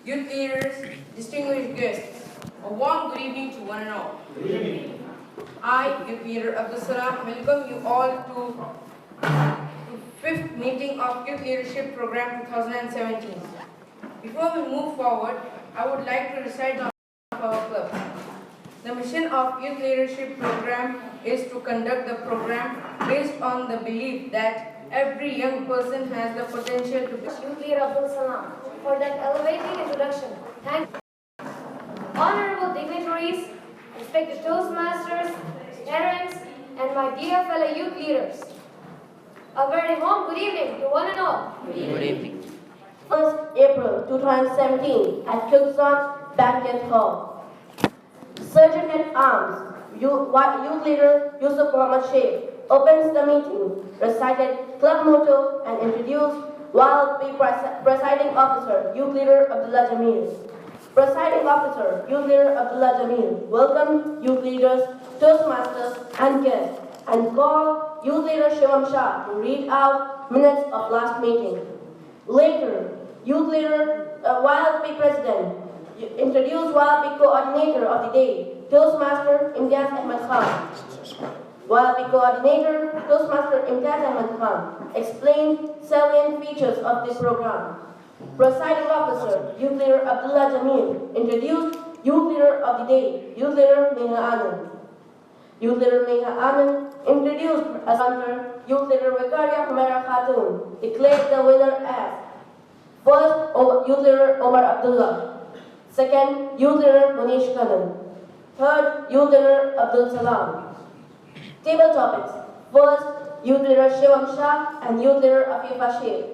youth leaders, distinguished guests, a warm good evening to one and all. Good evening. I, Youth Leader Abdul Salam, welcome you all to 5th meeting of Youth Leadership Program 2017. Before we move forward, I would like to recite the of our club. The mission of Youth Leadership Program is to conduct the program based on the belief that every young person has the potential to be. Youth Leader Abdul Salam for that elevating introduction. Thank you. Honorable dignitaries, respected Toastmasters, parents, and my dear fellow youth leaders. A very warm good evening to one and all. Good evening. 1st April 2017 at KSA Banquet Hall. Sergeant at Arms, Youth Leader Yusuf Muhammad Sheikh opens the meeting, recited club motto and introduced YLP Presiding Officer Youth Leader Abdullah Jamil. Presiding Officer Youth Leader Abdullah Jamil welcome youth leaders, Toastmasters and guests and call Youth Leader Shivam Shah to read out minutes of last meeting. Later, Youth Leader YLP President introduced YLP Coordinator of the Day, Toastmaster Imtiaz Ahmed Khan. YLP Coordinator, Toastmaster Imtiaz Ahmed Khan explained salient features of this program. Presiding Officer, Youth Leader Abdullah Jamil introduced Youth Leader of the Day, Youth Leader Neha Anand. Youth Leader Neha Anand introduced as hunter, Youth Leader Vikaria Humaira Khatun declared the winner as first, Youth Leader Omar Abdullah. Second, Youth Leader Munish Khanam. Third, Youth Leader Abdul Salam. Table topics. First, Youth Leader Shivam Shah and Youth Leader Afifa Sheikh.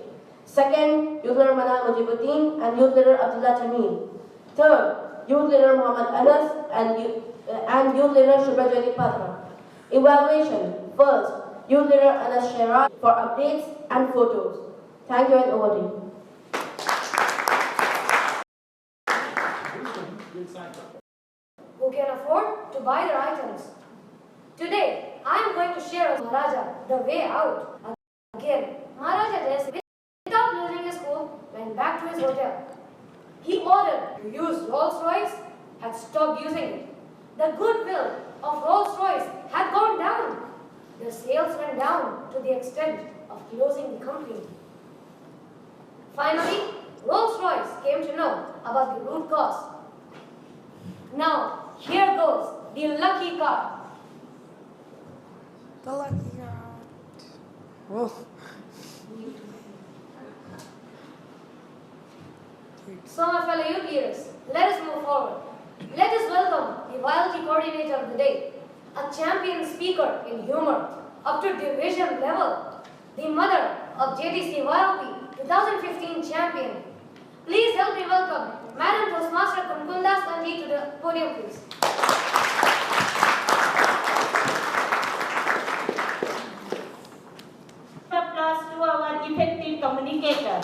Second, Youth Leader Manal Mujibuddin and Youth Leader Abdullah Jamil. Third, Youth Leader Muhammad Anas and Youth Leader Shubhajyoti Patra. Evaluation. First, Youth Leader Anas Shera for updates and photos. Thank you and over to you. Who can afford to buy their items? Today, I am going to share with Maharaja the way out. Again, Maharaja Jayasingh, without losing his cool, went back to his hotel. He ordered to use Rolls-Royce, had stopped using it. The goodwill of Rolls-Royce had gone down. The sales went down to the extent of closing the company. Finally, Rolls-Royce came to know about the root cause. Now, here goes the lucky card. The lucky card. Whoa. So, my fellow youth leaders, let us move forward. Let us welcome the YLT coordinator of the day, a champion speaker in humor up to division level, the mother of Jtc Ylp 2015 champion. Please help me welcome Madam Toastmaster Kumkundas Kanji to the podium, please. Applause to our effective communicator.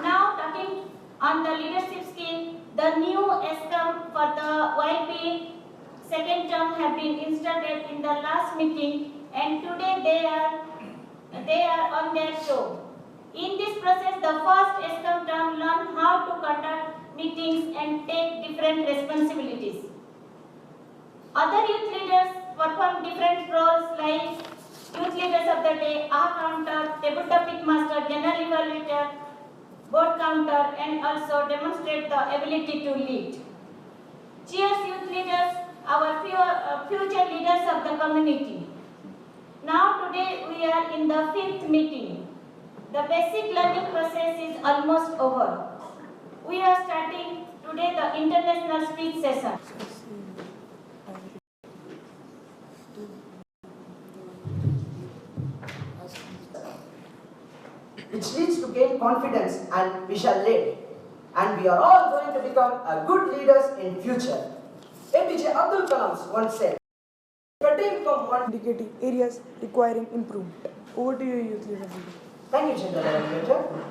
Now, talking on the leadership skill, the new ESCOM for the YP second term have been installed in the last meeting, and today they are on their show. In this process, the first ESCOM term learn how to conduct meetings and take different responsibilities. Other youth leaders perform different roles like youth leaders of the day, counter, table topic master, general evaluator, board counter, and also demonstrate the ability to lead. Cheers, youth leaders, our future leaders of the community. Now today we are in the 5th meeting. The basic learning process is almost over. We are starting today the international speech session. Which leads to gain confidence and we shall lead. And we are all going to become a good leaders in future. APJ Abdul Kalam once said, cutting from one Indicating areas requiring improvement. Over to you, Youth Leader. Thank you, General Evaluator.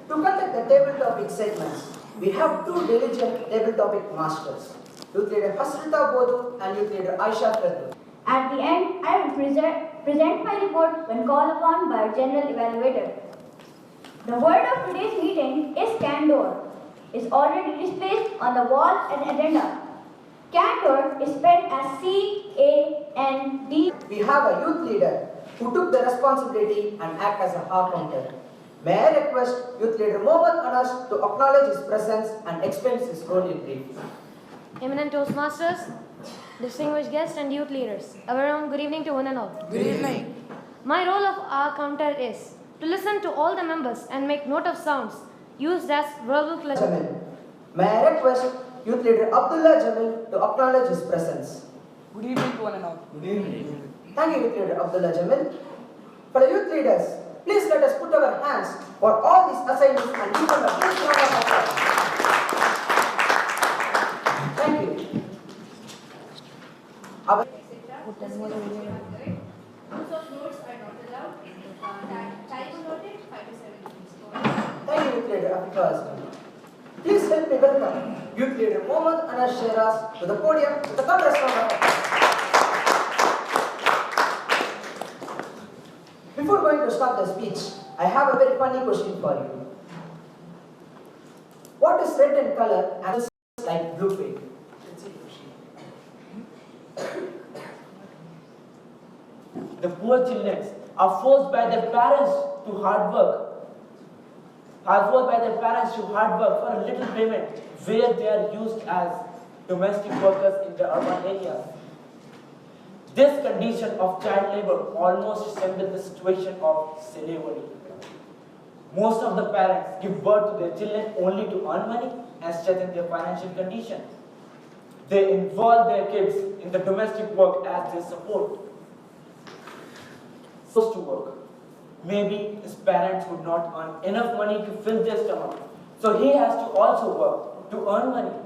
To conduct the table topic segments, we have two diligent table topic masters, Youth Leader Hasrita Bodu and Youth Leader Aisha Pradhu. At the end, I will present my report when called upon by our General Evaluator. The word of today's meeting is candor. It's already displayed on the wall and agenda. Candor is spelled as C-A-N-D. We have a youth leader who took the responsibility and act as a hard counter. May I request Youth Leader Mohammed Anas to acknowledge his presence and explain his role in brief. Eminent Toastmasters, distinguished guests and youth leaders, a very warm good evening to one and all. Good evening. My role of our counter is to listen to all the members and make note of sounds used as verbal pleasure. Jamil. May I request Youth Leader Abdullah Jamil to acknowledge his presence. Good evening to one and all. Good evening. Thank you, Youth Leader Abdullah Jamil. For the youth leaders, please let us put our hands for all these assignments and give them a big round of applause. Thank you. Our Use of notes are not allowed. Time allotted 5 to 7 minutes. Thank you, Youth Leader Africa. Please help me welcome Youth Leader Mohammed Anas Sheraz to the podium with a thunderous round of applause. Before going to start the speech, I have a very funny question for you. What is red in color and is like blue paint? The poor children are forced by their parents to hard work. Are forced by their parents to hard work for a little payment, where they are used as domestic workers in the urban areas. This condition of child labor almost resembles the situation of slavery. Most of the parents give birth to their children only to earn money and strengthen their financial condition. They involve their kids in the domestic work as their support. Supposed to work. Maybe his parents would not earn enough money to fill their stomach, so he has to also work to earn money.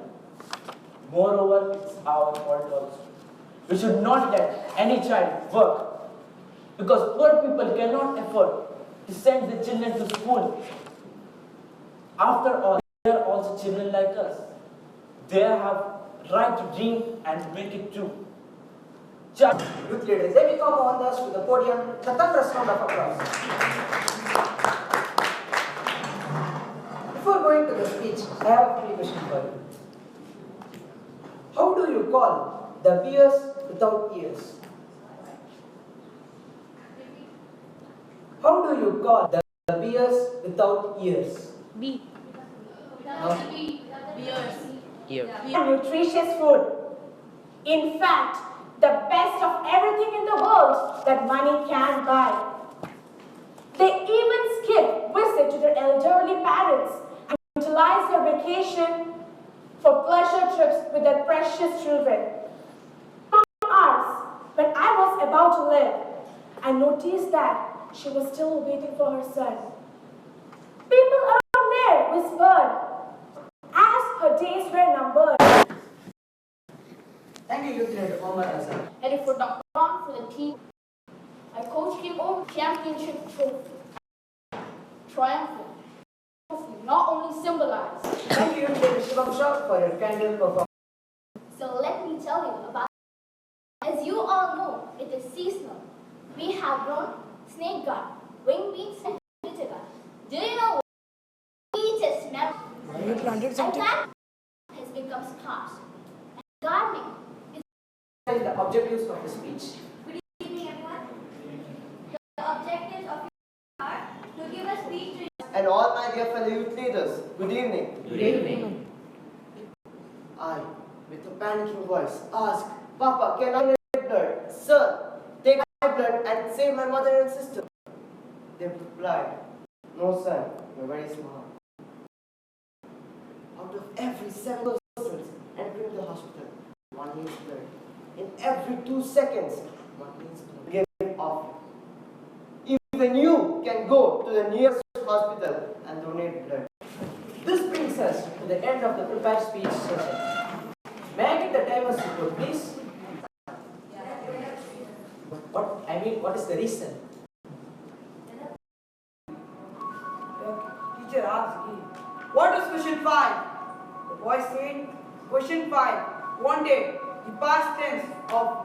Moreover, it's our fault also. We should not let any child work, because poor people cannot afford to send their children to school. After all, they are also children like us. They have right to dream and make it true. Youth leaders, they become on us to the podium with a thunderous round of applause. Before going to the speech, I have a funny question for you. How do you call the beers without ears? How do you call the beers without ears? B. Nutritious food. In fact, the best of everything in the world that money can buy. They even skip visit to their elderly parents and utilize their vacation for pleasure trips with their precious children. Hours, when I was about to leave, I noticed that she was still waiting for her son. People around there whispered, as her days were numbered. Thank you, Youth Leader Omar Azhar. Headed for Dr. Ron for the team. I coached him over championship trophy. Triumphant. Trophy not only symbolized. Thank you, Youth Leader Shivam Shah, for your candid performance. So let me tell you about it. As you all know, it is seasonal. We have grown snake guard, wing beans, and bitter guard. Do you know what? Each is smell. You planted something? And that has become scarce. And gardening is The objectives of the speech. good evening, everyone. The objectives of your are to give a speech to And all my dear fellow youth leaders, good evening. Good evening. I, with a panicking voice, ask, Papa, can I donate blood? Sir, take my blood and save my mother and sister. They replied, no son, you're very smart. Out of every 7 persons entering the hospital, one needs blood. In every 2 seconds, one needs blood. Give off. Even you can go to the nearest hospital and donate blood. This brings us to the end of the prepared speech session. May I get the timer's report, please? What is the reason? Teacher asked me, what is question 5? The boy said, question 5 wanted the past tense of